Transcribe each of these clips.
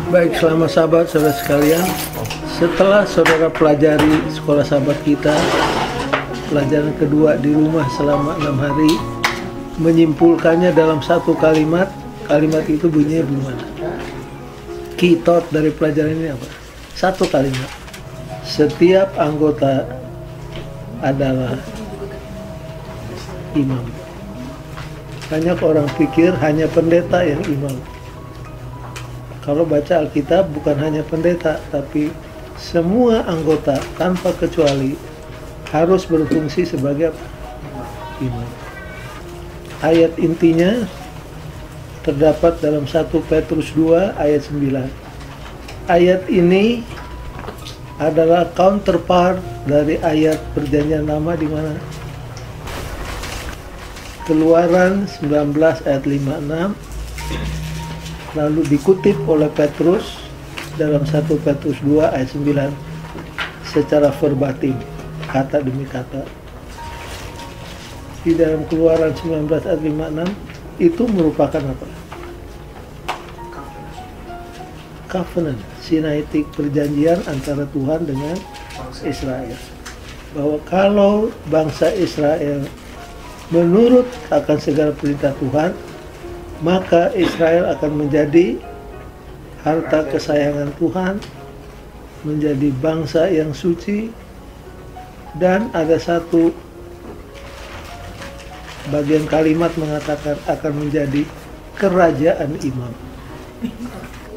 Baik, selamat sahabat saudara sekalian. Setelah saudara pelajari sekolah sahabat kita, pelajaran kedua di rumah selama 6 hari, menyimpulkannya dalam satu kalimat. Kalimat itu bunyinya gimana? Key thought dari pelajaran ini apa? Satu kalimat. Setiap anggota adalah imam. Banyak orang pikir hanya pendeta yang imam. Kalau baca Alkitab bukan hanya pendeta, tapi semua anggota tanpa kecuali harus berfungsi sebagai imam. Ayat intinya terdapat dalam 1 Petrus 2 ayat 9. Ayat ini adalah counterpart dari ayat perjanjian lama di mana? Keluaran 19 ayat 56, lalu dikutip oleh Petrus dalam 1 Petrus 2 ayat 9 secara verbatim, kata demi kata. Di dalam Keluaran 19 ayat 56 itu merupakan apa? Covenant, sinaitik, perjanjian antara Tuhan dengan Israel. Bahwa kalau bangsa Israel menurut akan segala perintah Tuhan, maka Israel akan menjadi harta kesayangan Tuhan, menjadi bangsa yang suci, dan ada satu bagian kalimat mengatakan akan menjadi kerajaan imam.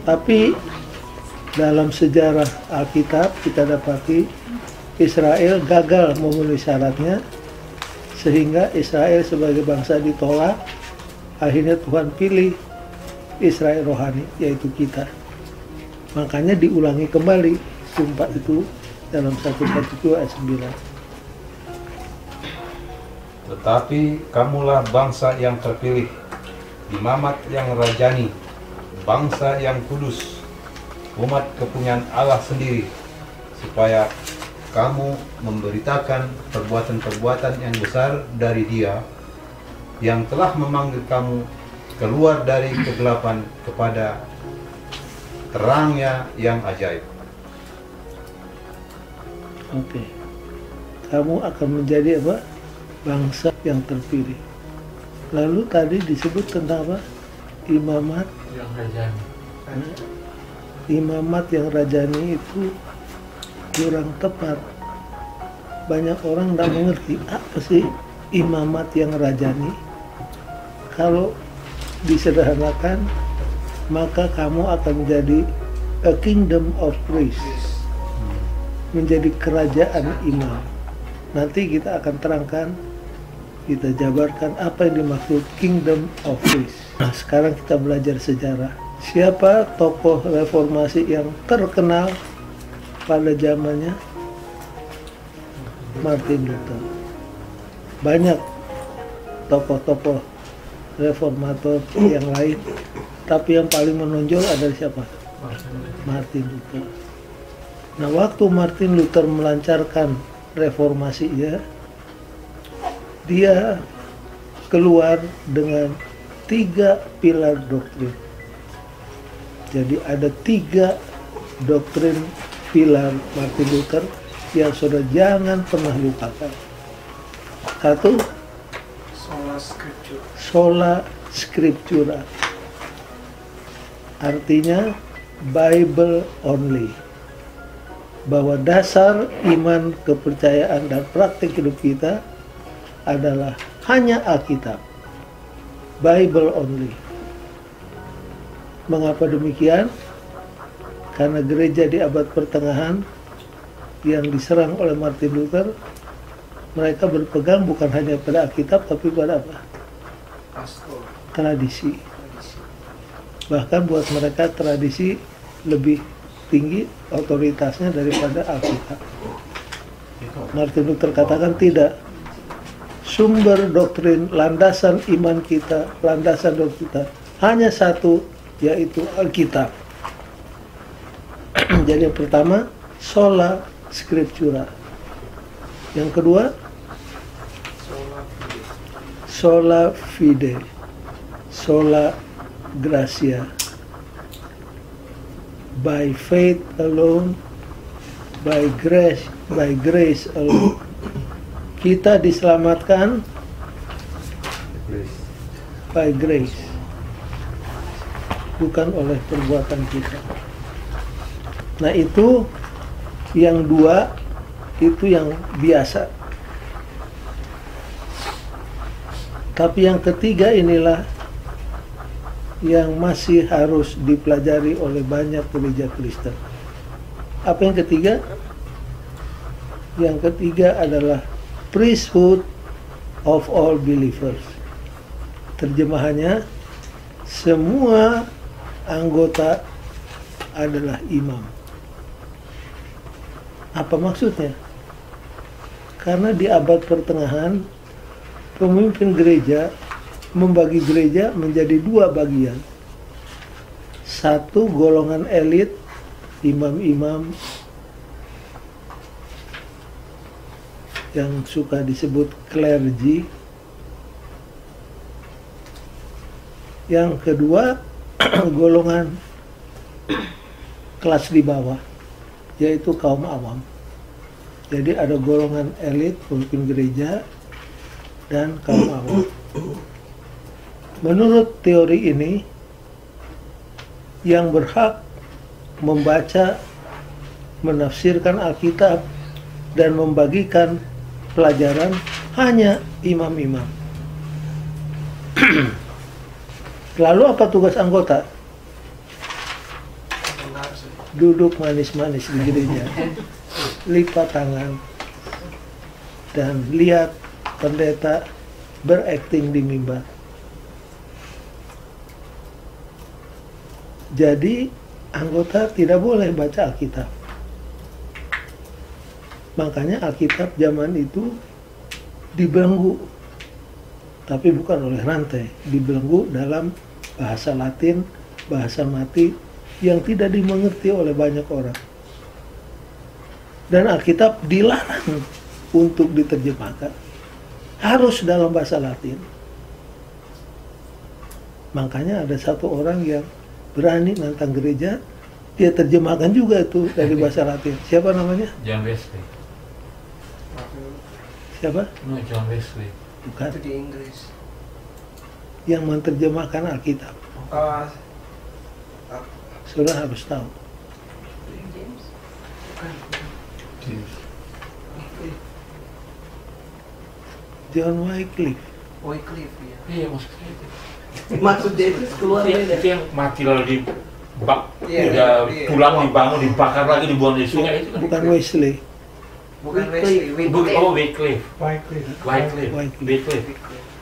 Tapi dalam sejarah Alkitab kita dapati Israel gagal memenuhi syaratnya, sehingga Israel sebagai bangsa ditolak. Akhirnya Tuhan pilih Israel rohani, yaitu kita. Makanya diulangi kembali sumpah itu dalam 1 Petrus 2 ayat 9. Tetapi kamulah bangsa yang terpilih, imamat yang rajani, bangsa yang kudus, umat kepunyaan Allah sendiri, supaya kamu memberitakan perbuatan-perbuatan yang besar dari Dia yang telah memanggil kamu keluar dari kegelapan kepada terangnya yang ajaib. Oke. Kamu akan menjadi apa? Bangsa yang terpilih. Lalu tadi disebut tentang apa? Imamat yang rajani. Imamat yang rajani itu kurang tepat. Banyak orang tidak mengerti apa sih imamat yang rajani. Kalau disederhanakan, maka kamu akan menjadi a kingdom of priests, menjadi kerajaan imam. Nanti kita akan terangkan, kita jabarkan apa yang dimaksud kingdom of priests. Nah, sekarang kita belajar sejarah. Siapa tokoh reformasi yang terkenal pada zamannya? Martin Luther. Banyak tokoh-tokoh reformator yang lain, tapi yang paling menonjol adalah siapa? Martin Luther. Nah, waktu Martin Luther melancarkan reformasinya, dia keluar dengan 3 pilar doktrin. Jadi ada 3 doktrin pilar Martin Luther yang saudara jangan pernah lupakan. Satu, sola scriptura, artinya Bible only, bahwa dasar iman, kepercayaan, dan praktik hidup kita adalah hanya Alkitab, Bible only. Mengapa demikian? Karena gereja di abad pertengahan yang diserang oleh Martin Luther, mereka berpegang bukan hanya pada Alkitab, tapi pada apa? Tradisi. Bahkan buat mereka tradisi lebih tinggi otoritasnya daripada Alkitab. Martin Luther katakan tidak. Sumber doktrin, landasan iman kita, landasan doktrin kita hanya satu, yaitu Alkitab. Jadi yang pertama, sola scriptura. Yang kedua, sola fide, sola gracia. by faith alone, by grace alone. Kita diselamatkan by grace, bukan oleh perbuatan kita. Nah itu yang dua, itu yang biasa. Tapi yang ketiga inilah yang masih harus dipelajari oleh banyak gereja Kristen. Apa yang ketiga? Yang ketiga adalah priesthood of all believers. Terjemahannya, semua anggota adalah imam. Apa maksudnya? Karena di abad pertengahan, pemimpin gereja membagi gereja menjadi dua bagian. Satu golongan elit, imam-imam yang suka disebut clergy. Yang kedua golongan kelas di bawah, yaitu kaum awam. Jadi ada golongan elit pemimpin gereja dan kaum awam. Menurut teori ini, yang berhak membaca, menafsirkan Alkitab dan membagikan pelajaran hanya imam-imam. Lalu apa tugas anggota? Duduk manis-manis di gereja, lipat tangan, dan lihat pendeta berakting di mimbar. Jadi anggota tidak boleh baca Alkitab. Makanya Alkitab zaman itu dibelenggu, tapi bukan oleh rantai, dibelenggu dalam bahasa Latin, bahasa mati yang tidak dimengerti oleh banyak orang. Dan Alkitab dilarang untuk diterjemahkan, harus dalam bahasa Latin. Makanya ada satu orang yang berani nantang gereja, dia terjemahkan juga itu dari bahasa Latin. Siapa namanya? John Wesley. Siapa? No, John Wesley. Bukan. Itu di Inggris. Yang menerjemahkan Alkitab. Sudah harus tahu. James? Bukan. John Wycliffe. Wycliffe ya. Iya, maksudnya itu. Maksud dia itu keluar beda. Itu yang mati lalu Iya, udah iya. pulang dibangun, dibakar lagi, dibuang di sungai itu kan. Bukan Wesley. Bukan Wesley, Oh, Wycliffe. Wycliffe. Wycliffe.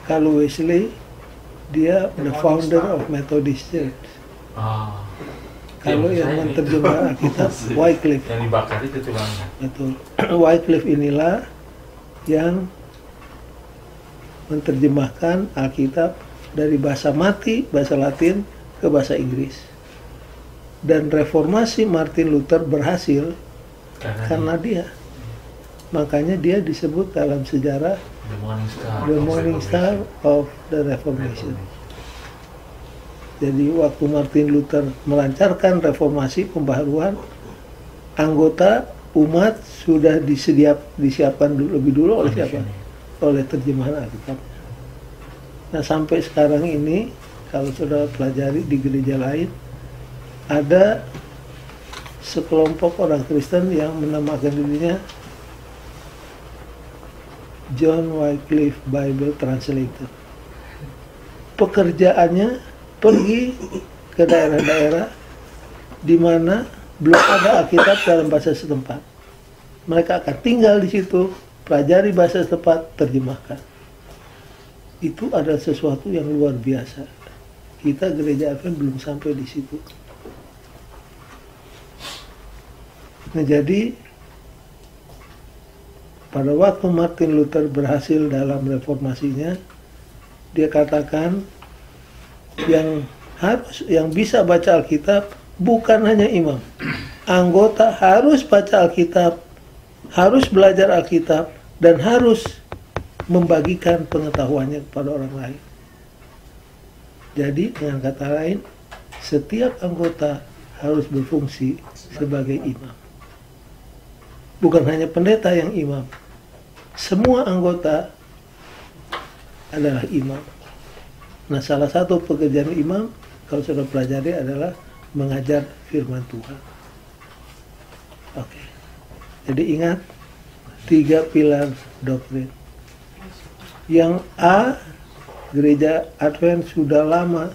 Kalau Wesley, dia the founder of Methodist Church. Ah. Kalau yang menerjemah Alkitab, Wycliffe. Yang dibakar itu tulangnya. Betul. Wycliffe inilah yang menerjemahkan Alkitab dari bahasa mati, bahasa Latin, ke bahasa Inggris. Dan reformasi Martin Luther berhasil karena dia. Makanya dia disebut dalam sejarah The Morning Star of the Reformation. Jadi waktu Martin Luther melancarkan reformasi pembaharuan, anggota umat sudah disiapkan lebih dulu oleh siapa? Oleh terjemahan Alkitab. Nah sampai sekarang ini kalau sudah pelajari di gereja lain, ada sekelompok orang Kristen yang menamakan dirinya John Wycliffe Bible Translator. Pekerjaannya pergi ke daerah-daerah di mana belum ada Alkitab dalam bahasa setempat. Mereka akan tinggal di situ, pelajari bahasa setempat, terjemahkan. Itu adalah sesuatu yang luar biasa. Kita gereja Advent belum sampai di situ. Nah jadi pada waktu Martin Luther berhasil dalam reformasinya, dia katakan yang bisa baca Alkitab bukan hanya imam. Anggota harus baca Alkitab, harus belajar Alkitab, dan harus membagikan pengetahuannya kepada orang lain. Jadi dengan kata lain, setiap anggota harus berfungsi sebagai imam. Bukan hanya pendeta yang imam, semua anggota adalah imam. Nah, salah satu pekerjaan imam, kalau sudah pelajari, adalah mengajar firman Tuhan. Oke. Jadi ingat, 3 pilar doktrin. Yang A, gereja Advent sudah lama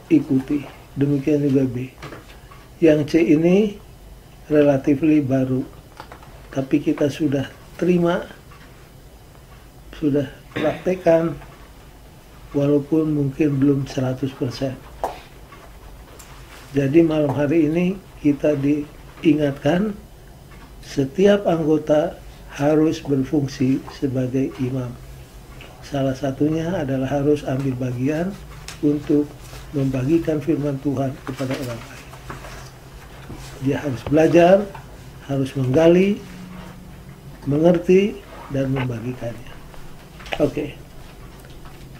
ikuti. Demikian juga B. Yang C ini relatively baru, tapi kita sudah terima, sudah praktekkan, walaupun mungkin belum 100%. Jadi malam hari ini kita diingatkan setiap anggota harus berfungsi sebagai imam. Salah satunya adalah harus ambil bagian untuk membagikan firman Tuhan kepada orang lain. Dia harus belajar, harus menggali, mengerti, dan membagikannya. Oke.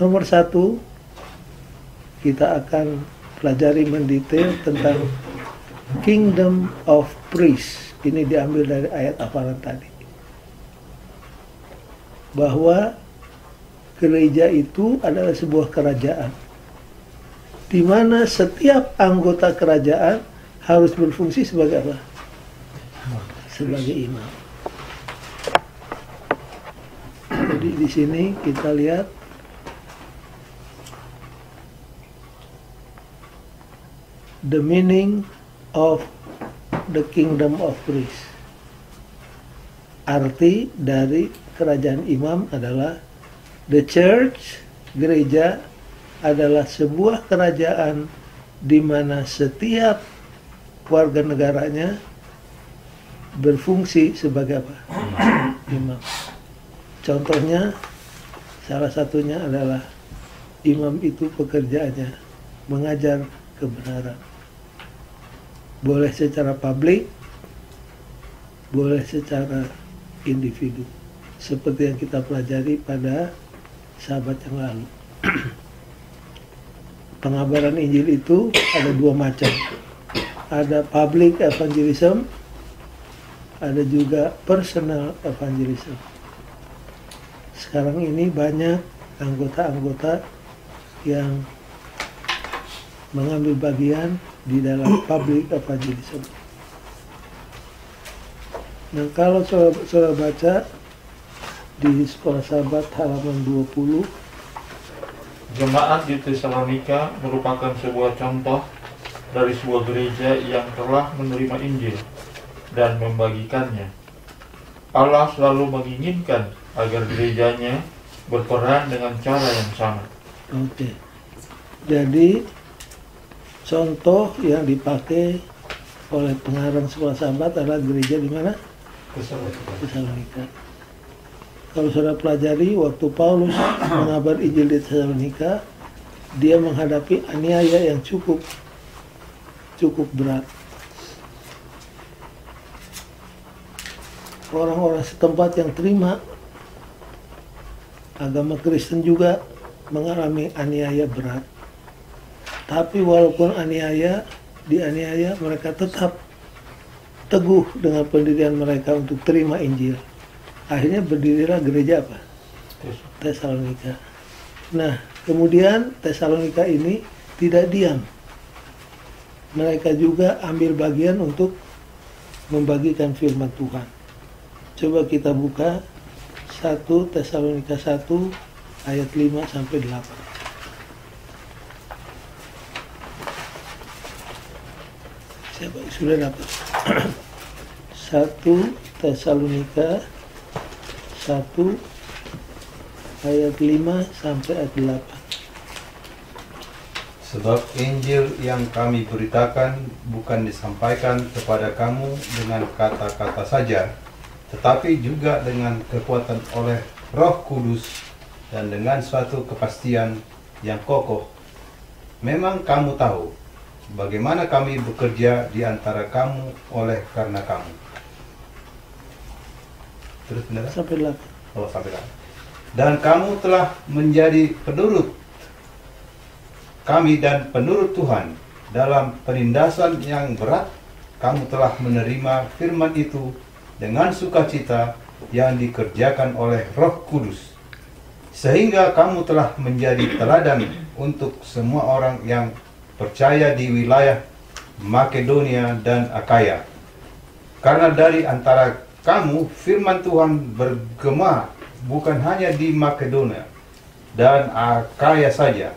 Nomor 1, kita akan pelajari mendetail tentang Kingdom of Priests. Ini diambil dari ayat hafalan tadi. Bahwa gereja itu adalah sebuah kerajaan, di mana setiap anggota kerajaan harus berfungsi sebagai apa? Sebagai imam. Jadi di sini kita lihat the meaning of the kingdom of priests. Arti dari kerajaan imam adalah the church, gereja, adalah sebuah kerajaan di mana setiap warga negaranya berfungsi sebagai apa? Imam. Contohnya, salah satunya adalah imam itu pekerjaannya mengajar kebenaran. Boleh secara publik, boleh secara individu. Seperti yang kita pelajari pada sahabat yang lalu. Pengabaran Injil itu ada 2 macam. Ada public evangelism, ada juga personal evangelism. Sekarang ini banyak anggota-anggota yang mengambil bagian di dalam public evangelism. Nah, kalau saudara baca di Sekolah Sahabat halaman 20, Jemaat di Tesalonika merupakan sebuah contoh dari sebuah gereja yang telah menerima Injil dan membagikannya. Allah selalu menginginkan agar gerejanya berperan dengan cara yang sama. Oke. Jadi contoh yang dipakai oleh pengarang Sekolah Sahabat adalah gereja di mana? Tesalonika. Kalau saudara pelajari, waktu Paulus mengabar Injil di Tesalonika, dia menghadapi aniaya yang cukup berat. Orang-orang setempat yang terima agama Kristen juga mengalami aniaya berat. Tapi walaupun dianiaya, mereka tetap teguh dengan pendirian mereka untuk terima Injil. Akhirnya berdirilah gereja apa? Tesalonika. Nah, kemudian Tesalonika ini tidak diam. Mereka juga ambil bagian untuk membagikan firman Tuhan. Coba kita buka 1 Tesalonika 1 ayat 5 sampai 8. Siapa sudah dapat? 1 Tesalonika 1 ayat 5 sampai ayat 8. Sebab Injil yang kami beritakan bukan disampaikan kepada kamu dengan kata-kata saja, tetapi juga dengan kekuatan oleh Roh Kudus dan dengan suatu kepastian yang kokoh. Memang kamu tahu bagaimana kami bekerja di antara kamu oleh karena kamu. Terus benar? Sampai 8. Oh, sampai 8. Dan kamu telah menjadi penurut kami dan penurut Tuhan dalam penindasan yang berat, kamu telah menerima firman itu dengan sukacita yang dikerjakan oleh Roh Kudus, sehingga kamu telah menjadi teladan untuk semua orang yang percaya di wilayah Makedonia dan Akaya. Karena dari antara kamu firman Tuhan bergema bukan hanya di Makedonia dan Akaya saja,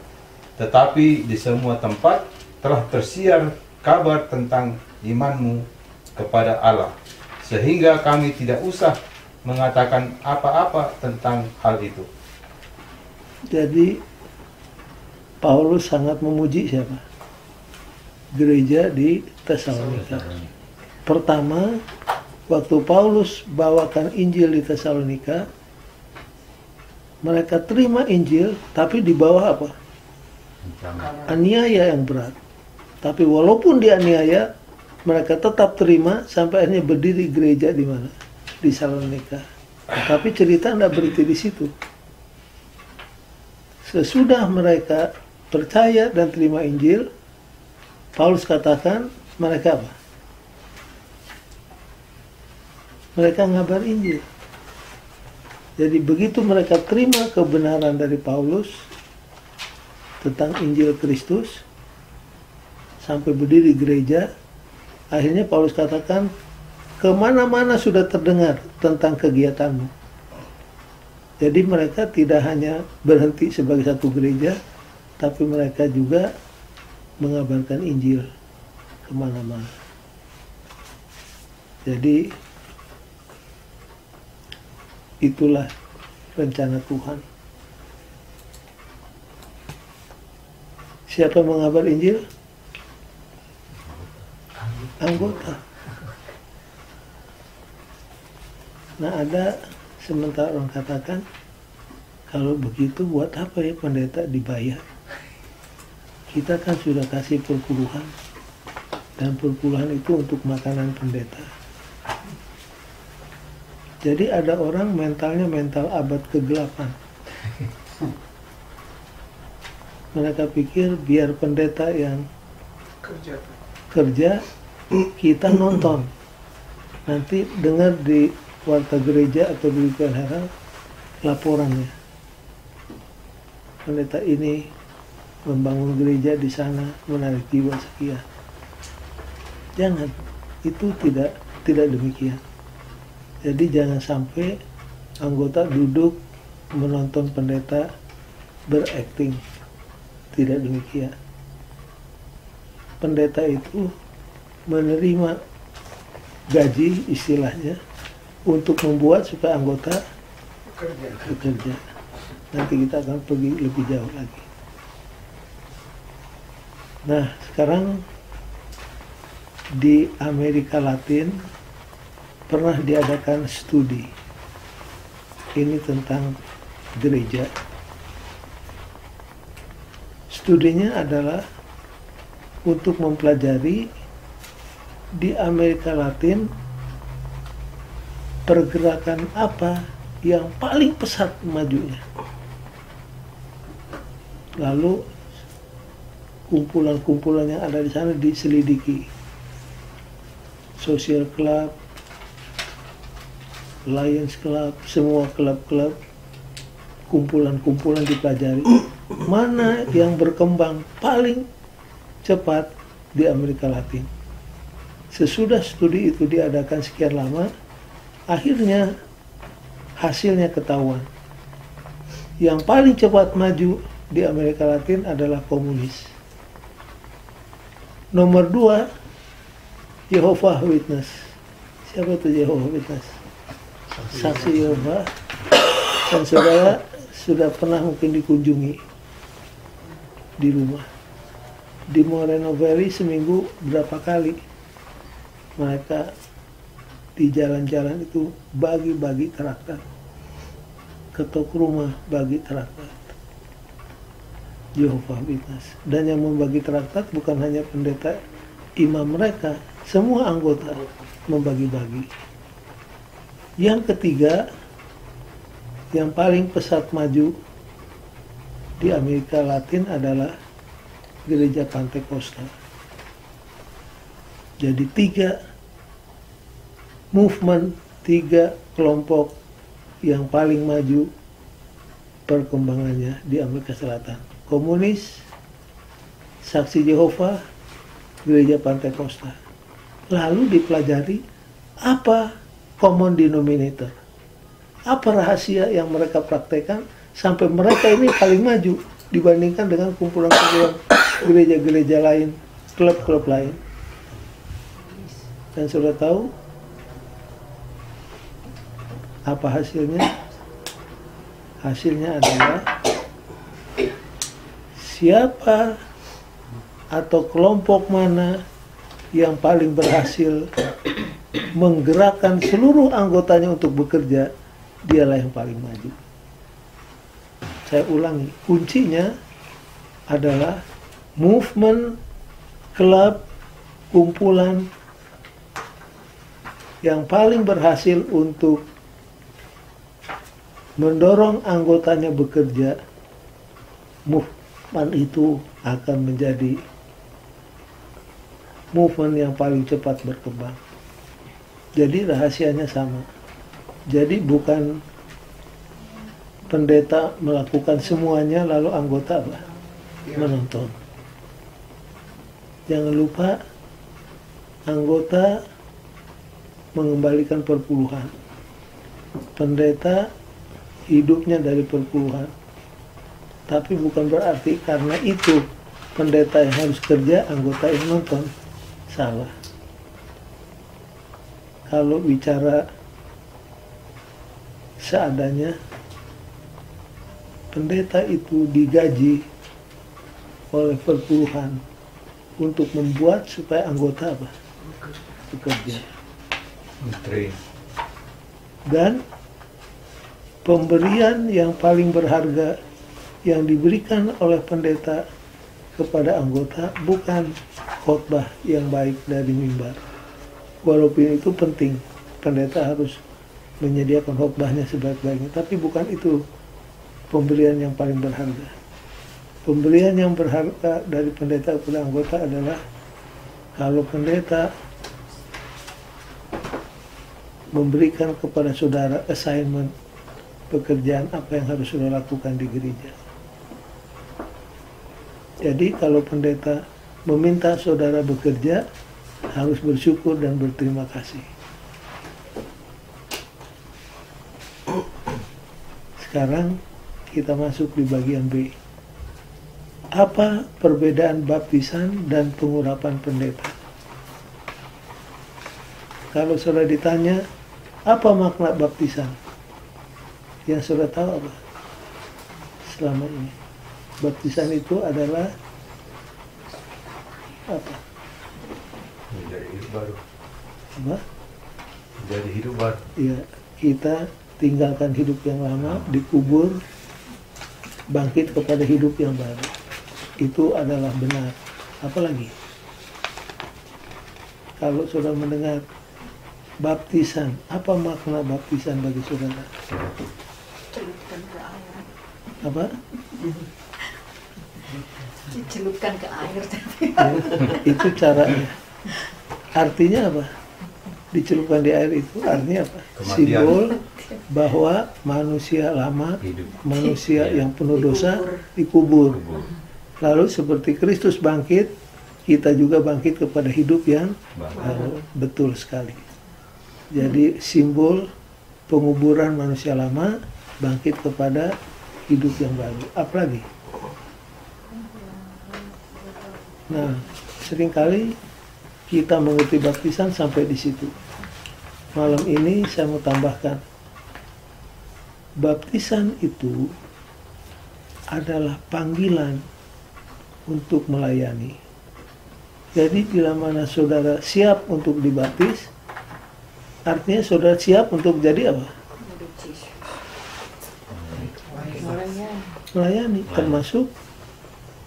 tetapi di semua tempat telah tersiar kabar tentang imanmu kepada Allah, sehingga kami tidak usah mengatakan apa-apa tentang hal itu. Jadi Paulus sangat memuji siapa? Gereja di Tesalonika. Pertama, waktu Paulus bawakan Injil di Tesalonika, mereka terima Injil, tapi di bawah apa? Aniaya yang berat. Tapi walaupun dianiaya, mereka tetap terima sampai akhirnya berdiri gereja di mana? Di Salonika. Tapi cerita tidak berhenti di situ. Sesudah mereka percaya dan terima Injil, Paulus katakan mereka apa? Mereka ngabar Injil. Jadi begitu mereka terima kebenaran dari Paulus tentang Injil Kristus, sampai berdiri gereja, akhirnya Paulus katakan, kemana-mana sudah terdengar tentang kegiatanmu. Jadi mereka tidak hanya berhenti sebagai satu gereja, tapi mereka juga mengabarkan Injil kemana-mana. Jadi itulah rencana Tuhan. Siapa mengabar Injil? Anggota. Nah, ada sementara orang katakan, kalau begitu buat apa ya pendeta dibayar? Kita kan sudah kasih perpuluhan, dan perpuluhan itu untuk makanan pendeta. Jadi ada orang mentalnya mental abad ke-8. Mereka pikir biar pendeta yang kerja, kita nonton. Nanti dengar di warta gereja atau di Herald laporannya. Pendeta ini membangun gereja di sana, menarik jiwa sekian. Jangan, itu tidak demikian. Jadi jangan sampai anggota duduk menonton pendeta berakting. Tidak demikian. Pendeta itu menerima gaji istilahnya untuk membuat supaya anggota bekerja. Nanti kita akan pergi lebih jauh lagi. Nah, sekarang di Amerika Latin pernah diadakan studi ini tentang gereja. Studinya adalah untuk mempelajari di Amerika Latin pergerakan apa yang paling pesat majunya. Lalu kumpulan-kumpulan yang ada di sana diselidiki. Social Club, Lions Club, semua klub-klub, kumpulan-kumpulan dipelajari. Mana yang berkembang paling cepat di Amerika Latin. Sesudah studi itu diadakan sekian lama, akhirnya hasilnya ketahuan. Yang paling cepat maju di Amerika Latin adalah komunis. Nomor 2, Jehovah Witness. Siapa itu Jehovah Witness? Saksi Yehova. Dan saudara sudah pernah mungkin dikunjungi di rumah. Di Moreno Valley seminggu berapa kali mereka di jalan-jalan itu bagi-bagi traktat. Ketok rumah bagi traktat. Jehovah Witness. Dan yang membagi traktat bukan hanya pendeta imam mereka, semua anggota membagi-bagi. Yang ketiga, yang paling pesat maju di Amerika Latin adalah gereja Pantekosta. Jadi 3 movement, 3 kelompok yang paling maju perkembangannya di Amerika Selatan. Komunis, Saksi Yehova, Gereja Pantai Costa. Lalu dipelajari apa common denominator, apa rahasia yang mereka praktekkan sampai mereka ini paling maju dibandingkan dengan kumpulan-kumpulan gereja-gereja lain, klub-klub lain. Dan sudah tahu apa hasilnya? Hasilnya adalah siapa atau kelompok mana yang paling berhasil menggerakkan seluruh anggotanya untuk bekerja, dialah yang paling maju. Saya ulangi, kuncinya adalah movement, klub, kumpulan yang paling berhasil untuk mendorong anggotanya bekerja, movement itu akan menjadi movement yang paling cepat berkembang. Jadi rahasianya sama. Jadi bukan pendeta melakukan semuanya lalu anggota menonton. Jangan lupa anggota mengembalikan perpuluhan. Pendeta hidupnya dari perpuluhan. Tapi bukan berarti karena itu pendeta yang harus kerja, anggota yang nonton. Salah. Kalau bicara seadanya, pendeta itu digaji oleh perpuluhan untuk membuat supaya anggota bekerja. Dan pemberian yang paling berharga yang diberikan oleh pendeta kepada anggota bukan khotbah yang baik dari mimbar. Walaupun itu penting, pendeta harus menyediakan khotbahnya sebaik-baiknya, tapi bukan itu pemberian yang paling berharga. Pemberian yang berharga dari pendeta kepada anggota adalah kalau pendeta memberikan kepada saudara assignment, pekerjaan apa yang harus saudara lakukan di gereja. Jadi kalau pendeta meminta saudara bekerja, harus bersyukur dan berterima kasih. Sekarang kita masuk di bagian B. Apa perbedaan baptisan dan pengurapan pendeta? Kalau saudara ditanya, apa makna baptisan? Yang saudara tahu apa? Selama ini. Baptisan itu adalah apa? Menjadi hidup baru. Apa? Menjadi hidup baru. Ya, kita tinggalkan hidup yang lama, dikubur, bangkit kepada hidup yang baru. Itu adalah benar. Apalagi kalau saudara mendengar baptisan, apa makna baptisan bagi saudara? Celupkan ke air. Apa? Dicelupkan ke air. Ya, itu caranya. Artinya apa? Dicelupkan di air itu artinya apa? Kematian. Simbol bahwa manusia lama, Hidup. manusia Iya. yang penuh dosa dikubur. Lalu seperti Kristus bangkit, kita juga bangkit kepada hidup yang baru. Betul sekali. Jadi simbol penguburan manusia lama, bangkit kepada hidup yang baru. Apalagi? Nah, seringkali kita mengerti baptisan sampai di situ. Malam ini saya mau tambahkan, baptisan itu adalah panggilan untuk melayani. Jadi bila mana saudara siap untuk dibaptis, artinya saudara siap untuk jadi apa? Melayani, termasuk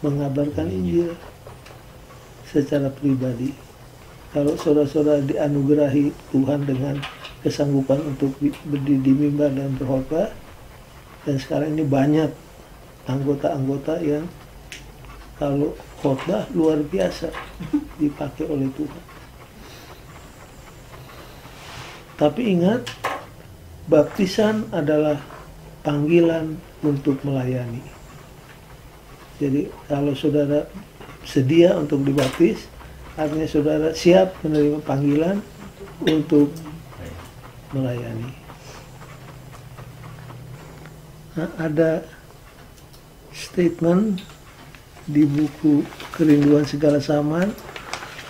mengabarkan Injil secara pribadi. Kalau saudara-saudara dianugerahi Tuhan dengan kesanggupan untuk berdiri di mimbar dan berkhotbah, dan sekarang ini banyak anggota-anggota yang kalau khotbah luar biasa dipakai oleh Tuhan. Tapi ingat, baptisan adalah panggilan untuk melayani. Jadi kalau saudara sedia untuk dibaptis, artinya saudara siap menerima panggilan untuk melayani. Nah, ada statement di buku Kerinduan Segala Zaman,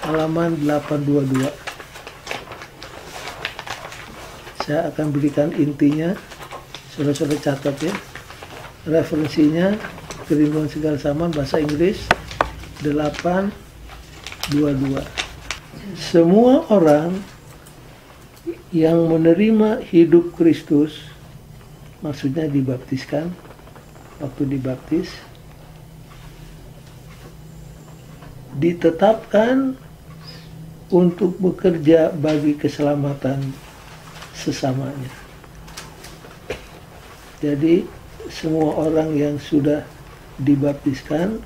halaman 822. Saya akan berikan intinya, saudara-saudara catat ya. Referensinya Kerinduan Segala Zaman bahasa Inggris 822. Semua orang yang menerima hidup Kristus, maksudnya dibaptiskan, waktu dibaptis, ditetapkan untuk bekerja bagi keselamatan sesamanya. Jadi semua orang yang sudah dibaptiskan,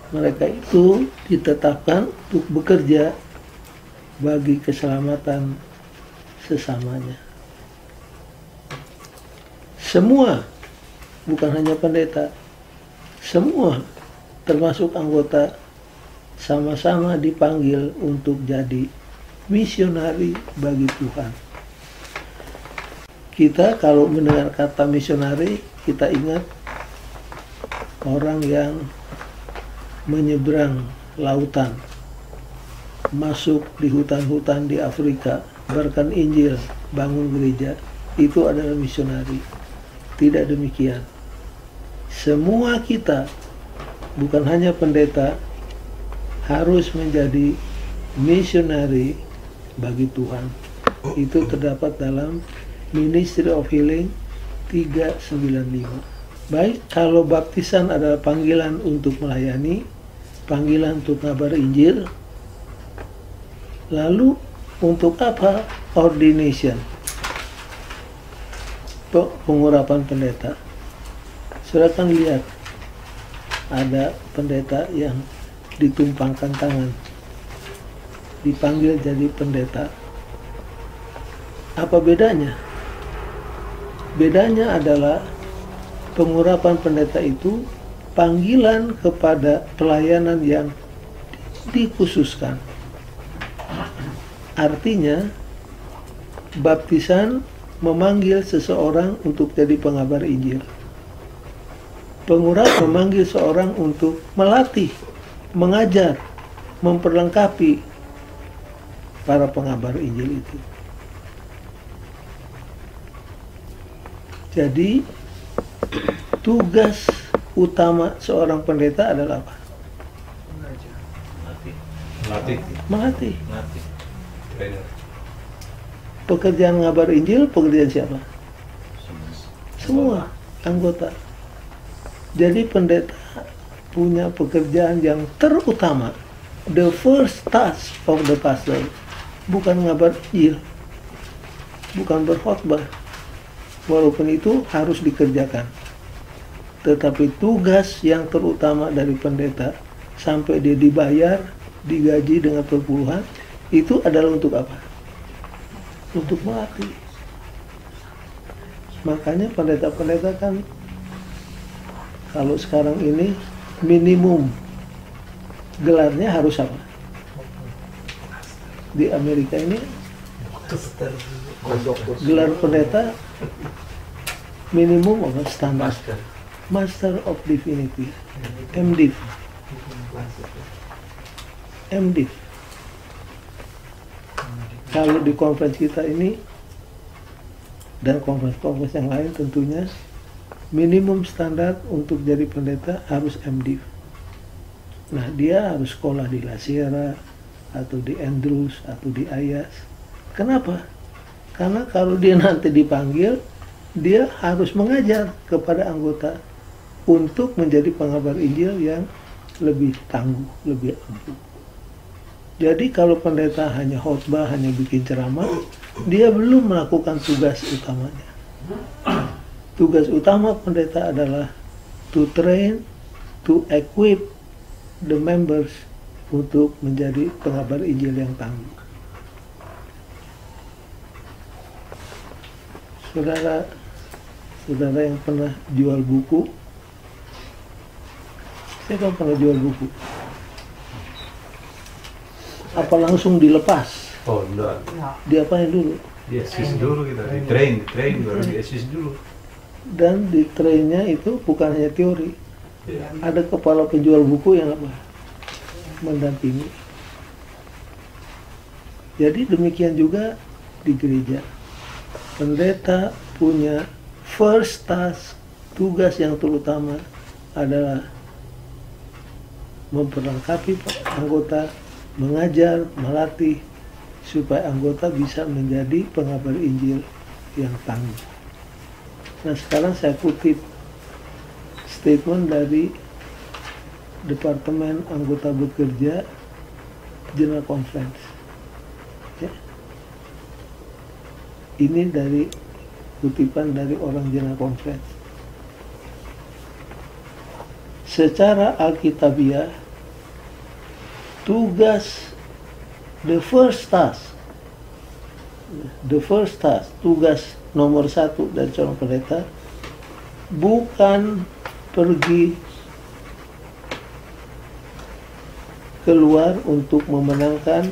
mereka itu ditetapkan untuk bekerja bagi keselamatan sesamanya. Semua, bukan hanya pendeta, semua termasuk anggota sama-sama dipanggil untuk jadi misionari bagi Tuhan. Kita kalau mendengar kata misionari, kita ingat orang yang menyeberang lautan, masuk di hutan-hutan di Afrika, berkan Injil, bangun gereja, itu adalah misionari. Tidak demikian. Semua kita, bukan hanya pendeta, harus menjadi misionari bagi Tuhan. Itu terdapat dalam Ministry of Healing 395. Baik, kalau baptisan adalah panggilan untuk melayani, panggilan untuk ngabar Injil, lalu untuk apa ordination? Pengurapan pendeta. Saudara kan lihat, ada pendeta yang ditumpangkan tangan, dipanggil jadi pendeta. Apa bedanya? Bedanya adalah pengurapan pendeta itu panggilan kepada pelayanan yang dikhususkan. Artinya, baptisan memanggil seseorang untuk jadi pengabar Injil. Pengurap memanggil seorang untuk melatih, mengajar, memperlengkapi para pengabar Injil itu. Jadi, tugas utama seorang pendeta adalah apa? Melatih. Trainer. Pekerjaan ngabar Injil, pekerjaan siapa? Semua anggota. Jadi pendeta punya pekerjaan yang terutama. The first task of the pastor bukan ngabar Injil, bukan berkhotbah. Walaupun itu harus dikerjakan, tetapi tugas yang terutama dari pendeta sampai dia dibayar, digaji dengan perpuluhan, itu adalah untuk apa? Untuk melatih. Makanya pendeta-pendeta kan kalau sekarang ini minimum gelarnya harus apa? Di Amerika ini gelar pendeta minimum apa? Standar Master of Divinity, MDiv. MDiv. Kalau di konferensi kita ini dan konferensi-konferensi yang lain tentunya minimum standar untuk jadi pendeta harus MDiv. Nah, dia harus sekolah di La Sierra atau di Andrews atau di Ayas. Kenapa? Karena kalau dia nanti dipanggil, dia harus mengajar kepada anggota untuk menjadi pengabar Injil yang lebih tangguh, lebih ampuh. Jadi kalau pendeta hanya khotbah, hanya bikin ceramah, dia belum melakukan tugas utamanya. Tugas utama pendeta adalah to train, to equip the members untuk menjadi pengabar Injil yang tangguh. saudara yang pernah jual buku, siapa yang pernah jual buku? Apa langsung dilepas? Oh, enggak. Diapain dulu? Di assist dulu kita, di train baru di assist dulu. Dan di trainnya itu bukan hanya teori, Ya. ada kepala penjual buku yang apa? Mendampingi. Jadi demikian juga di gereja. Pendeta punya first task, tugas yang terutama adalah memperlengkapi anggota, mengajar, melatih supaya anggota bisa menjadi pengabar Injil yang tangguh. Nah, sekarang saya kutip statement dari Departemen Anggota Bekerja General Conference. Ya. Ini dari kutipan dari orang General Conference. Secara alkitabiah, tugas the first task, tugas nomor 1 dari seorang pendeta bukan pergi keluar untuk memenangkan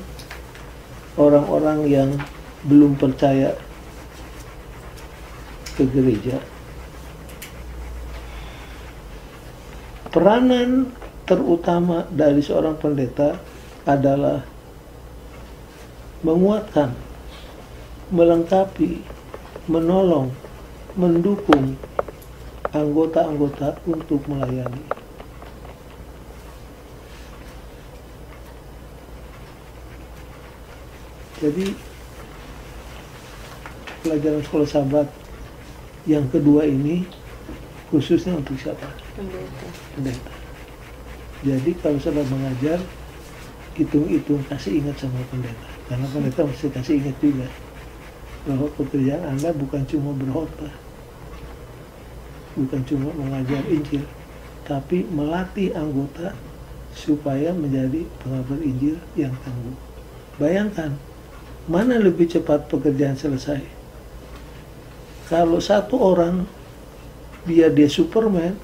orang-orang yang belum percaya ke gereja. Peranan terutama dari seorang pendeta adalah menguatkan, melengkapi, menolong, mendukung anggota-anggota untuk melayani. Jadi pelajaran sekolah sahabat yang kedua ini khususnya untuk siapa? Pendeta. Jadi kalau saudara mengajar, hitung-hitung, kasih ingat sama pendeta. Karena pendeta mesti kasih ingat juga bahwa pekerjaan Anda bukan cuma berkhotbah, bukan cuma mengajar Injil, tapi melatih anggota supaya menjadi pengabar Injil yang tangguh. Bayangkan, mana lebih cepat pekerjaan selesai? Kalau satu orang, dia Superman,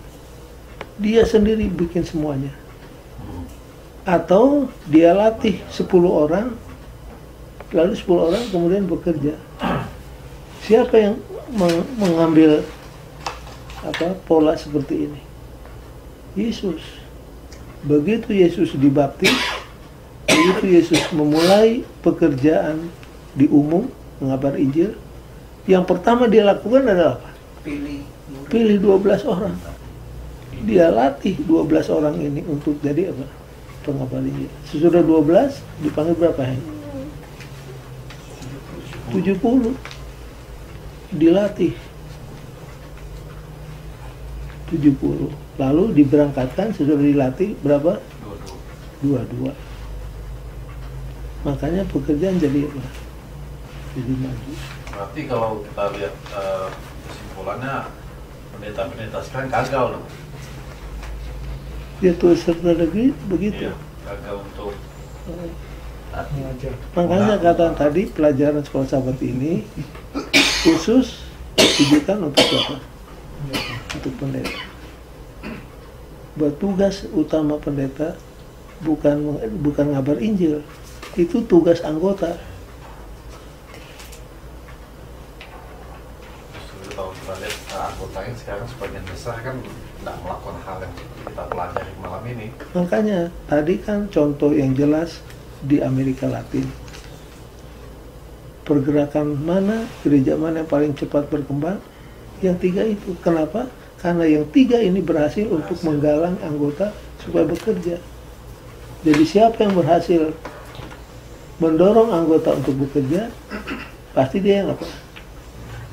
dia sendiri bikin semuanya. Atau dia latih 10 orang, lalu 10 orang kemudian bekerja. Siapa yang mengambil pola seperti ini? Yesus. Begitu Yesus dibaptis, begitu Yesus memulai pekerjaan di umum, mengabar Injil, yang pertama dia lakukan adalah apa? Pilih 12 orang. Dia latih 12 orang ini untuk jadi apa? Pengabar Injil. Sesudah 12 dipanggil berapa? 70. Dilatih 70. Lalu diberangkatkan sesudah dilatih berapa? 22. Makanya pekerjaan jadi apa? Jadi maju. Berarti kalau kita lihat kesimpulannya, pendeta-pendeta sekarang gagal loh. Dia tuh serta negeri begitu. Iya, gagal untuk Makanya kata tadi pelajaran sekolah sahabat ini khusus ditujukan untuk apa? Untuk pendeta. Buat tugas utama pendeta bukan ngabar Injil, itu tugas anggota. justru kalau kita lihat anggotanya sekarang sebagian besar kan tidak melakukan hal yang kita pelajari malam ini. Makanya tadi kan contoh yang jelas di Amerika Latin. Pergerakan mana, gereja mana yang paling cepat berkembang? Yang 3 itu. Kenapa? Karena yang 3 ini berhasil untuk menggalang anggota supaya bekerja. Jadi siapa yang berhasil mendorong anggota untuk bekerja, pasti dia yang apa?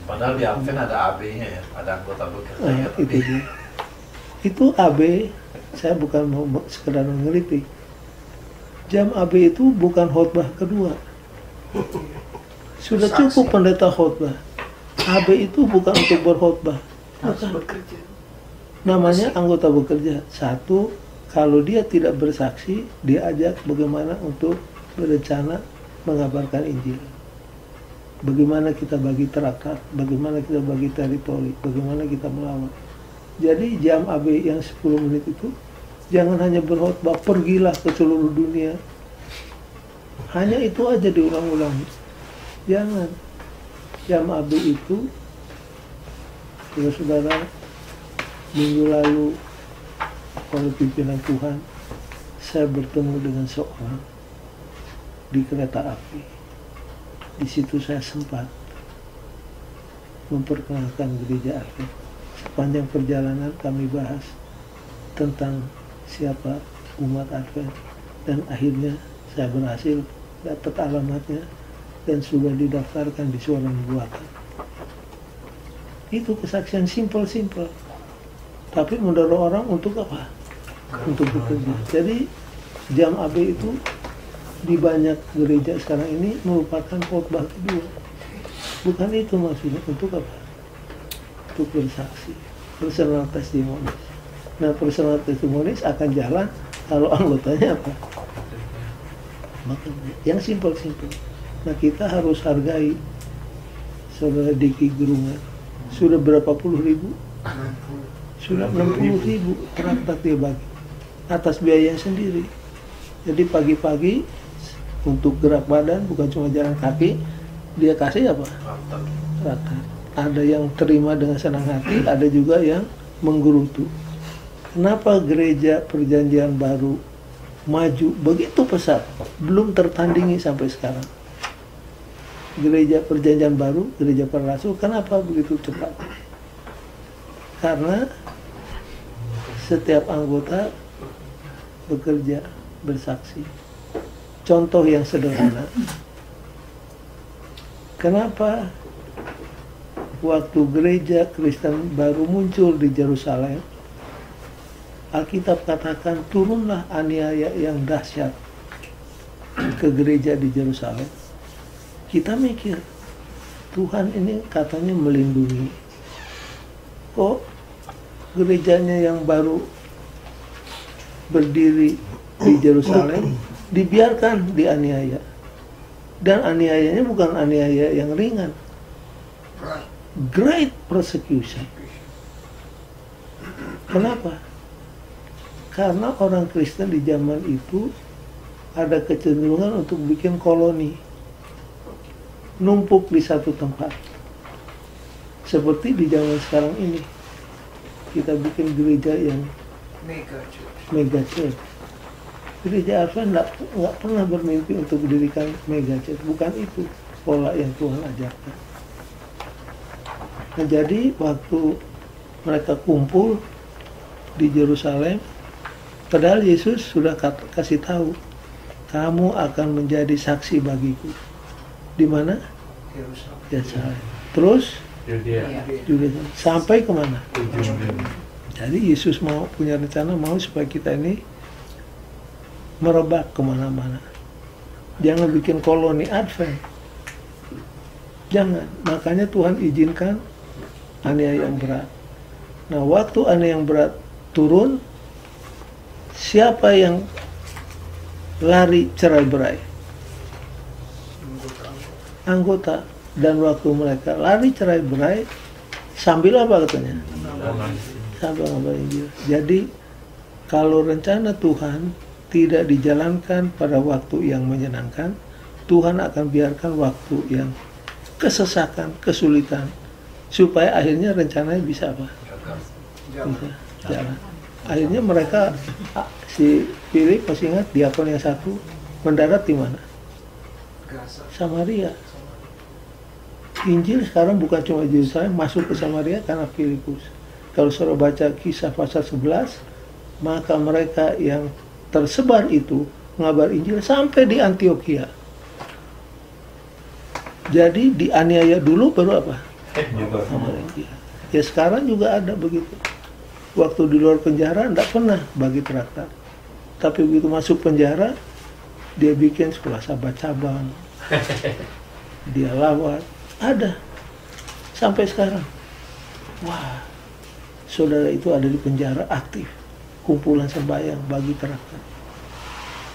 Padahal di Advent ada AB-nya ya, ada anggota bekerja. Nah, itu dia. Itu AB, saya bukan mau sekedar mengkritik. Jam AB itu bukan khotbah kedua. Sudah cukup pendeta khotbah. AB itu bukan untuk berkhotbah. bekerja. Namanya anggota bekerja. 1, kalau dia tidak bersaksi, dia ajak bagaimana untuk berencana mengabarkan Injil. bagaimana kita bagi traktat, bagaimana kita bagi teritori, bagaimana kita melawan. Jadi jam AB yang 10 menit itu jangan hanya berkhotbah, pergilah ke seluruh dunia. Hanya itu aja diulang-ulang. Jangan. Jam AB itu, saudara-saudara, minggu lalu oleh pimpinan Tuhan, saya bertemu dengan seorang di kereta api. Di situ saya sempat memperkenalkan gereja Advent. Sepanjang perjalanan kami bahas tentang siapa umat Advent, dan akhirnya saya berhasil dapat alamatnya dan sudah didaftarkan di Suara Nubuatan. Itu kesaksian simpel-simpel, tapi mendorong orang untuk apa? Untuk bekerja. Jadi jam AB itu di banyak gereja sekarang ini merupakan khotbah kedua. Bukan itu maksudnya. Untuk apa? Untuk bersaksi, personal testimonies. Nah, personal testimonies akan jalan kalau anggotanya apa? Maka yang simpel-simpel. Nah, kita harus hargai saudara Diki Gerungan. Sudah berapa puluh ribu? Sudah 60.000 traktat dia bagi atas biayanya sendiri. Jadi pagi-pagi untuk gerak badan, bukan cuma jalan kaki, dia kasih apa? Traktat. Ada yang terima dengan senang hati, ada juga yang menggerutu. Kenapa gereja Perjanjian Baru maju begitu pesat, belum tertandingi sampai sekarang? Gereja Perjanjian Baru, gereja para rasul, kenapa begitu cepat? Karena setiap anggota bekerja, bersaksi. Contoh yang sederhana, kenapa waktu gereja Kristen baru muncul di Yerusalem, Alkitab katakan turunlah aniaya yang dahsyat ke gereja di Yerusalem. Kita mikir, Tuhan ini katanya melindungi. Kok gerejanya yang baru berdiri di Yerusalem dibiarkan dianiaya? Dan aniayanya bukan aniaya yang ringan. Great persecution. Kenapa? Karena orang Kristen di zaman itu ada kecenderungan untuk bikin koloni, numpuk di satu tempat. Seperti di zaman sekarang ini, kita bikin gereja yang mega church. Gereja Advent nggak pernah bermimpi untuk didirikan mega church. Bukan itu pola yang Tuhan ajarkan. Nah, jadi waktu mereka kumpul di Yerusalem, padahal Yesus sudah kasih tahu, kamu akan menjadi saksi bagiku. Di mana? Yerusalem. Terus juga sampai kemana? Jadi Yesus mau punya rencana, mau supaya kita ini merebak kemana-mana. Jangan bikin koloni Advent. Jangan. Makanya Tuhan izinkan aniaya yang berat. Nah, waktu aniaya yang berat turun, siapa yang lari cerai-berai? Anggota. Dan waktu mereka lari cerai-berai, sambil apa katanya? Sambil ngabar Injil. Jadi kalau rencana Tuhan tidak dijalankan pada waktu yang menyenangkan, Tuhan akan biarkan waktu yang kesesakan, kesulitan, supaya akhirnya rencananya bisa apa? Bisa jalan. Akhirnya mereka, si Filip masih ingat, diakon yang satu mendarat di mana? Samaria. Injil sekarang bukan cuma Yerusalem, masuk ke Samaria karena Filipus. Kalau saudara baca Kisah pasal 11, maka mereka yang tersebar itu ngabar Injil sampai di Antioquia. Jadi dianiaya dulu baru apa? Ngabar Injil. Ya sekarang juga ada begitu. Waktu di luar penjara tidak pernah bagi traktat. Tapi begitu masuk penjara, dia bikin sekolah sahabat cabang. Dia lawat. Ada. Sampai sekarang. Wah. Saudara itu ada di penjara aktif. Kumpulan sembahyang bagi traktat.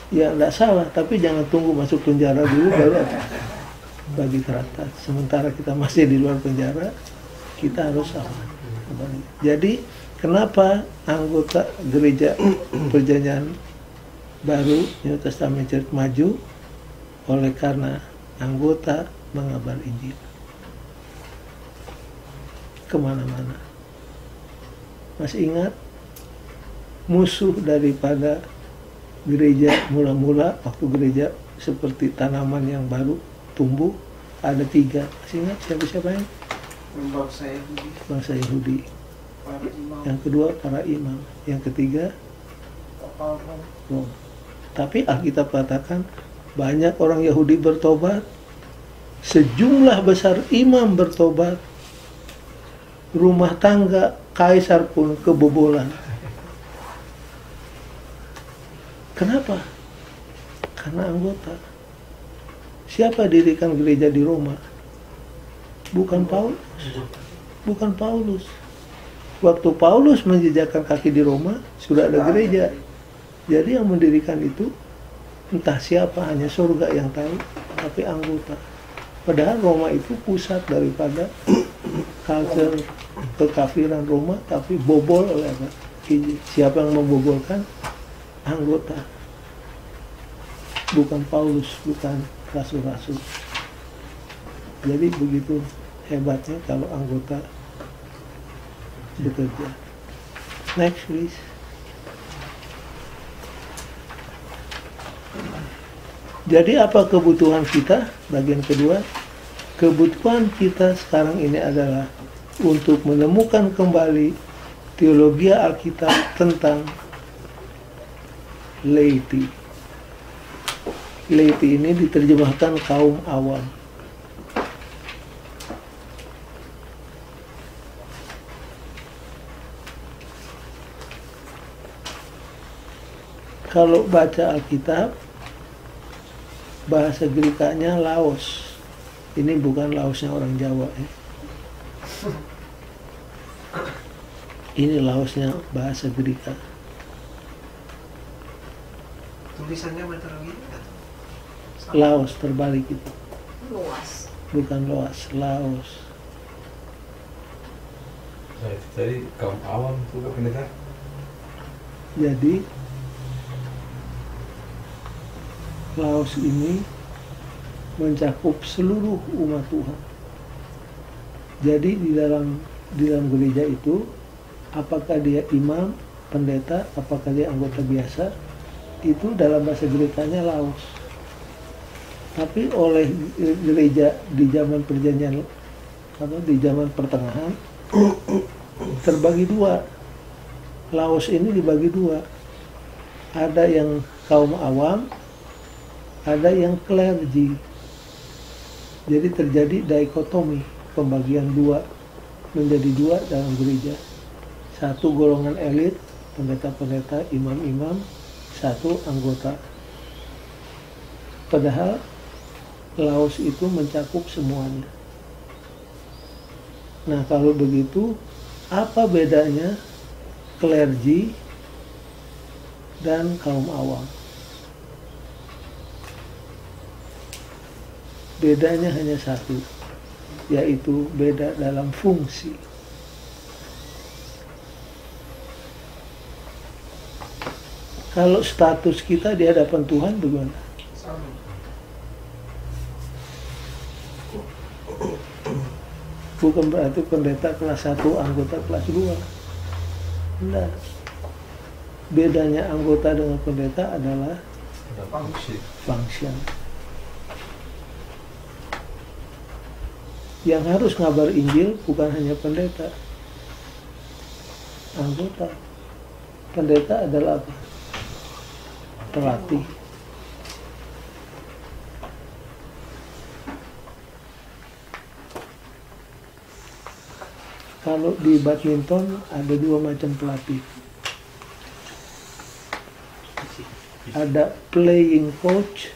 Ya tidak salah, tapi jangan tunggu masuk penjara dulu baru apa? bagi teratas. Sementara kita masih di luar penjara, kita harus aman. Jadi kenapa anggota gereja perjanjian baru New Testament Church maju? Oleh karena anggota mengabar Injil kemana-mana. Masih ingat musuh daripada gereja mula-mula, waktu gereja seperti tanaman yang baru tumbuh, ada 3. Masih ingat siapa-siapa yang? Bangsa Yahudi, Bangsa Yahudi. para imam, Yang kedua para imam. Yang ketiga kapal Rom. Rom. Tapi Alkitab katakan banyak orang Yahudi bertobat, sejumlah besar imam bertobat, rumah tangga kaisar pun kebobolan. Kenapa? Karena anggota. Siapa dirikan gereja di Roma? Bukan Paulus. Bukan Paulus. Waktu Paulus menjejakkan kaki di Roma, sudah ada gereja. Jadi yang mendirikan itu entah siapa, hanya surga yang tahu, tapi anggota. Padahal Roma itu pusat daripada culture kekafiran Roma, tapi bobol oleh apa? Siapa yang membobolkan? Anggota. Bukan Paulus, bukan rasul-rasul. Jadi begitu hebatnya kalau anggota bekerja. Next please. Jadi apa kebutuhan kita? Bagian kedua, kebutuhan kita sekarang ini adalah untuk menemukan kembali teologi Alkitab tentang laity. Laity ini diterjemahkan kaum awam. Kalau baca Alkitab, bahasa Grekanya Laos. Ini bukan Laosnya orang Jawa ya. Ini Laosnya bahasa Greka. Tulisannya meteorologi kan? Laos terbalik itu. Luas. Bukan Loas, Laos. Nah, itu tadi kaum awam tuh pendeta. Jadi Laos ini mencakup seluruh umat Tuhan. Jadi di dalam gereja itu, apakah dia imam, pendeta, apakah dia anggota biasa, itu dalam bahasa Grekanya Laos. Tapi oleh gereja di zaman perjanjian di zaman pertengahan terbagi 2. Laos ini dibagi 2. Ada yang kaum awam, ada yang clergy. Jadi terjadi dikotomi, pembagian 2 menjadi 2 dalam gereja. Satu golongan elit, pendeta-pendeta, imam-imam, satu anggota. Padahal Laos itu mencakup semuanya. Nah, kalau begitu, apa bedanya clergy dan kaum awam? Bedanya hanya satu, yaitu beda dalam fungsi. Kalau status kita di hadapan Tuhan bagaimana? Sama. Bukan berarti pendeta kelas 1, anggota kelas 2. Enggak. Bedanya anggota dengan pendeta adalah Ada fungsi. function. Yang harus ngabar Injil bukan hanya pendeta, anggota. Pendeta adalah apa? Pelatih. Kalau di badminton ada 2 macam pelatih. Ada playing coach,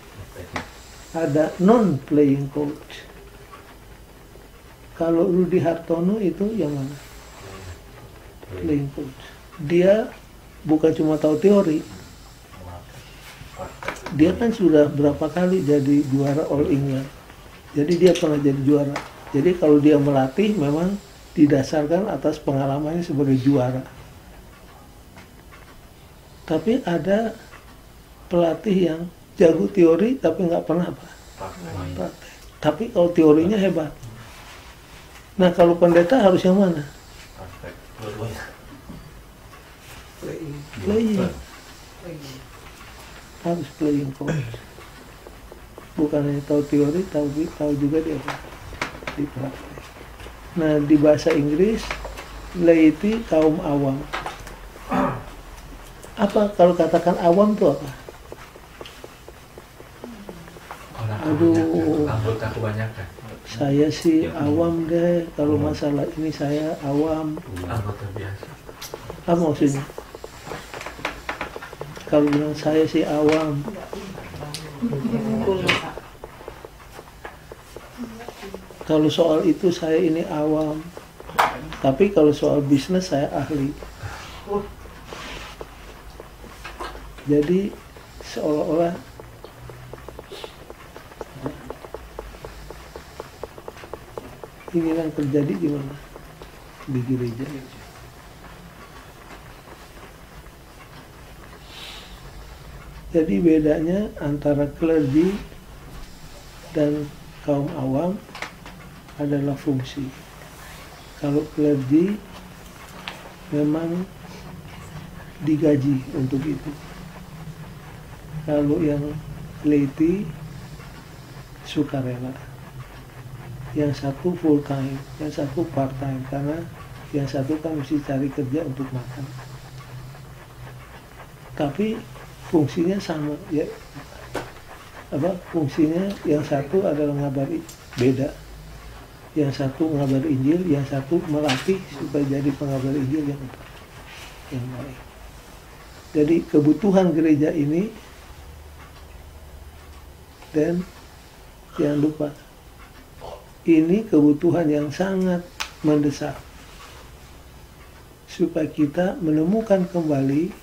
ada non-playing coach. Kalau Rudy Hartono itu yang mana? Playing coach. Dia bukan cuma tahu teori. Dia kan sudah berapa kali jadi juara All England. Jadi dia pernah jadi juara. Jadi kalau dia melatih memang didasarkan atas pengalamannya sebagai juara. Tapi ada pelatih yang jago teori tapi nggak pernah apa? Praktek. Tapi kalau teorinya hebat. Nah kalau pendeta harus yang mana? Praktek. Dua-duanya. Playing. Playing. Playing. Harus playing coach. Bukan hanya tahu teori, tapi tahu juga dia apa? Di praktek. Nah di bahasa Inggris, laity kaum awam. Apa kalau katakan awam itu apa? Aduh, Anggota kebanyakan. saya sih awam deh. Kalau masalah ini saya awam. Anggota biasa. Apa maksudnya? Kalau bilang saya sih awam, kalau soal itu saya ini awam. Tapi kalau soal bisnis saya ahli. Jadi seolah-olah ini yang terjadi di mana? Di gereja. Jadi bedanya antara clergy dan kaum awam adalah fungsi. Kalau clergy memang digaji untuk itu. Kalau yang laity sukarela. Yang satu full time, yang satu part time, karena yang satu kan mesti cari kerja untuk makan. Tapi fungsinya sama, ya apa? Fungsinya yang satu adalah ngabari, beda. Yang satu ngabari Injil, yang satu melatih supaya jadi pengabar Injil yang baik. Jadi kebutuhan gereja ini, dan jangan lupa, ini kebutuhan yang sangat mendesak supaya kita menemukan kembali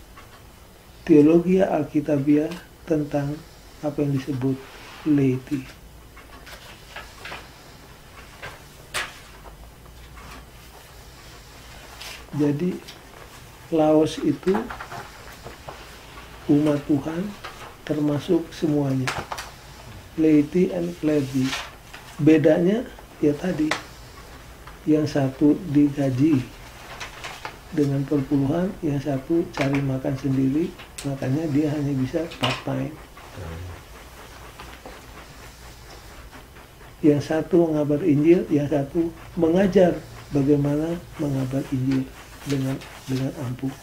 teologi Alkitabiah tentang apa yang disebut laity. Jadi Laos itu umat Tuhan termasuk semuanya, laity and clergy. Bedanya ya tadi, yang satu digaji dengan perpuluhan, yang satu cari makan sendiri, makanya dia hanya bisa part time. Yang satu mengabar Injil, yang satu mengajar bagaimana mengabar Injil dengan ampuh.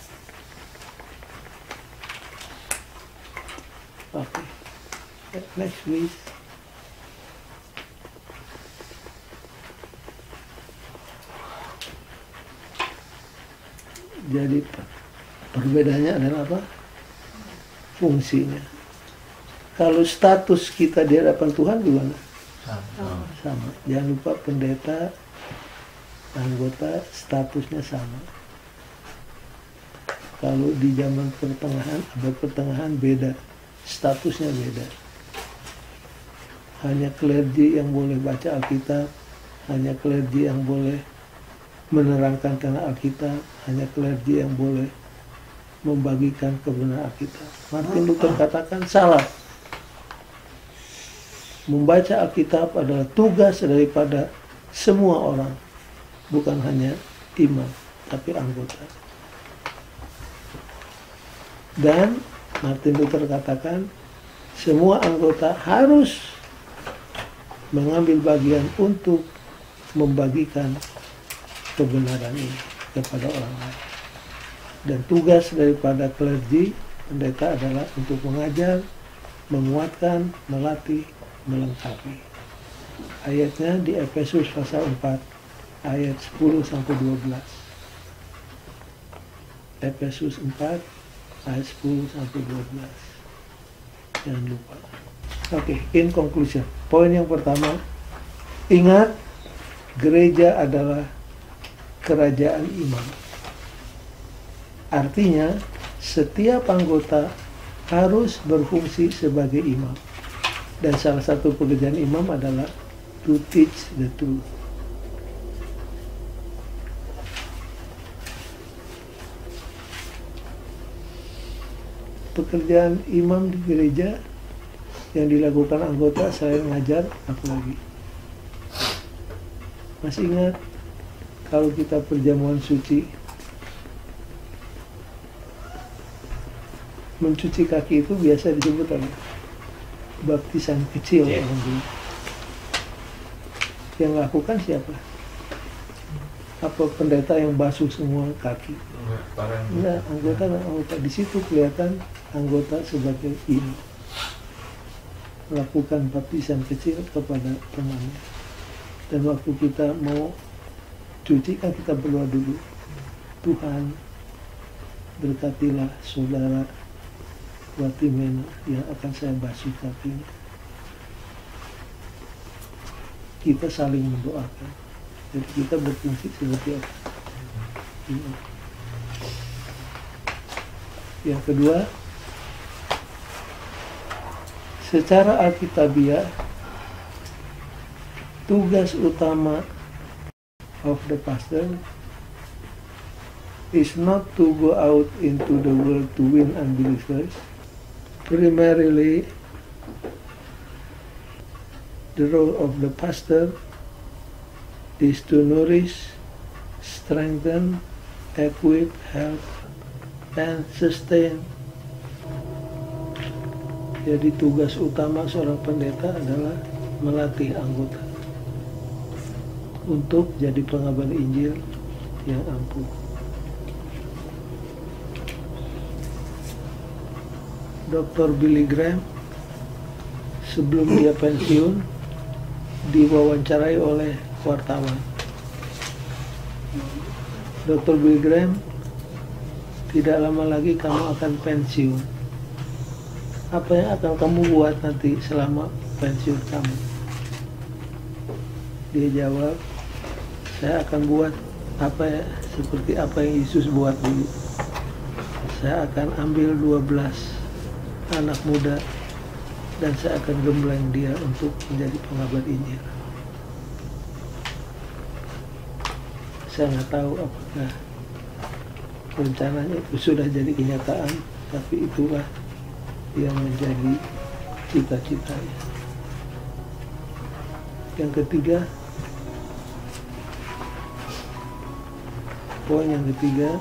Oke, next please. Jadi perbedaannya adalah apa? Fungsinya. Kalau status kita di hadapan Tuhan gimana? Sama. Jangan lupa pendeta, anggota statusnya sama. Kalau di zaman pertengahan, abad pertengahan beda, statusnya beda. Hanya clergy yang boleh baca Alkitab, hanya clergy yang boleh menerangkan tentang Alkitab, hanya clergy yang boleh membagikan kebenaran Alkitab. Martin Luther katakan salah. Membaca Alkitab adalah tugas daripada semua orang, bukan hanya imam, tapi anggota. Dan Martin Luther katakan semua anggota harus mengambil bagian untuk membagikan kebenaran ini kepada orang lain. Dan tugas daripada clergy, pendeta adalah untuk mengajar, menguatkan, melatih, melengkapi. Ayatnya di Efesus pasal 4 ayat 10 sampai 12. Efesus 4 ayat 10 sampai 12. Jangan lupa. Oke, in conclusion. Poin yang pertama, ingat gereja adalah kerajaan imam. Artinya, setiap anggota harus berfungsi sebagai imam. Dan salah satu pekerjaan imam adalah to teach the truth. Pekerjaan imam di gereja yang dilakukan anggota selain ngajar apa lagi? Masih ingat kalau kita perjamuan suci, mencuci kaki itu biasa disebut apa? Baptisan kecil orang dulu. Yang lakukan siapa? Apa pendeta yang basuh semua kaki? Enggak, anggota. Di situ kelihatan anggota sebagai ini melakukan baptisan kecil kepada temannya. Dan waktu kita mau cuci kan kita berdoa dulu, Tuhan berkatilah saudara Watimena yang akan saya basuh kakinya. Kita saling mendoakan. Jadi kita berfungsi seperti apa? Yang kedua, secara alkitabiah, tugas utama of the pastor is not to go out into the world to win unbelievers. Primarily, the role of the pastor is to nourish, strengthen, equip, help, and sustain. Jadi tugas utama seorang pendeta adalah melatih anggota untuk jadi pengabar Injil yang ampuh. Dr. Billy Graham sebelum dia pensiun diwawancarai oleh wartawan. Dr. Billy Graham, tidak lama lagi kamu akan pensiun. Apa yang akan kamu buat nanti selama pensiun kamu? Dia jawab, saya akan buat seperti apa yang Yesus buat dulu. Saya akan ambil 12 anak muda dan saya akan gembleng dia untuk menjadi pengabar Injil. Saya nggak tahu apakah rencananya itu sudah jadi kenyataan, tapi itulah yang menjadi cita-citanya. Yang ketiga, poin yang ketiga,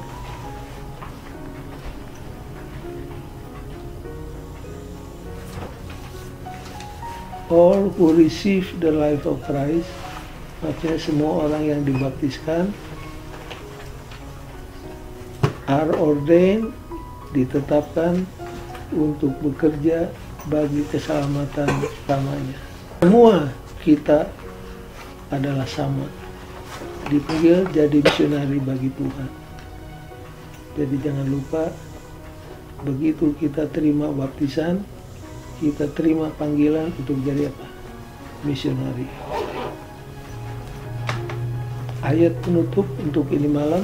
all who receive the life of Christ, maksudnya semua orang yang dibaptiskan, are ordained, ditetapkan untuk bekerja bagi keselamatan samanya. Semua kita adalah sama, dipanggil jadi misionari bagi Tuhan. Jadi jangan lupa, begitu kita terima baptisan, kita terima panggilan untuk jadi apa? Misionari. Ayat penutup untuk ini malam,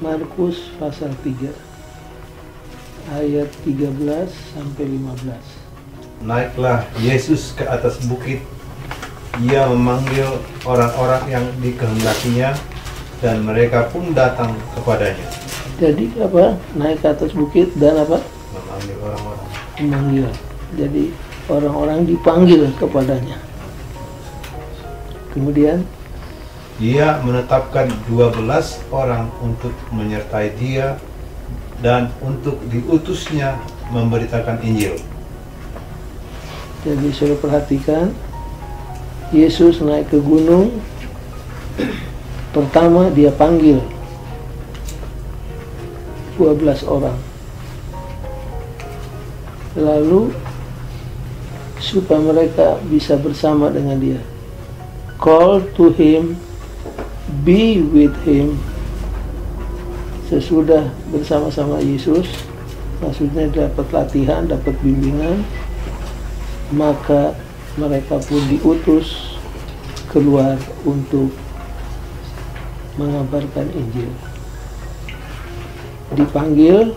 Markus pasal 3 ayat 13 sampai 15. Naiklah Yesus ke atas bukit. Ia memanggil orang-orang yang dikehendakinya dan mereka pun datang kepadanya. Jadi apa? Naik ke atas bukit dan apa? Memanggil orang-orang. Memanggil. Jadi orang-orang dipanggil kepadanya. Kemudian Ia menetapkan 12 orang untuk menyertai dia dan untuk diutusnya memberitakan Injil. jadi sudah perhatikan, Yesus naik ke gunung. Pertama dia panggil 12 orang. Lalu supaya mereka bisa bersama dengan dia. Call to him, be with him. Sesudah bersama-sama Yesus, maksudnya dapat latihan, dapat bimbingan, maka mereka pun diutus keluar untuk mengabarkan Injil. Dipanggil,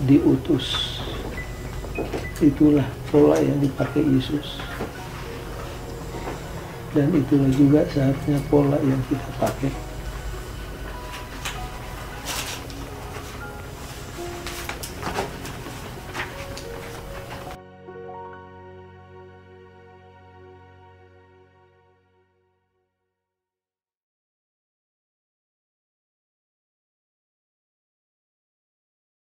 diutus. Itulah pola yang dipakai Yesus. Dan itulah juga saatnya pola yang kita pakai.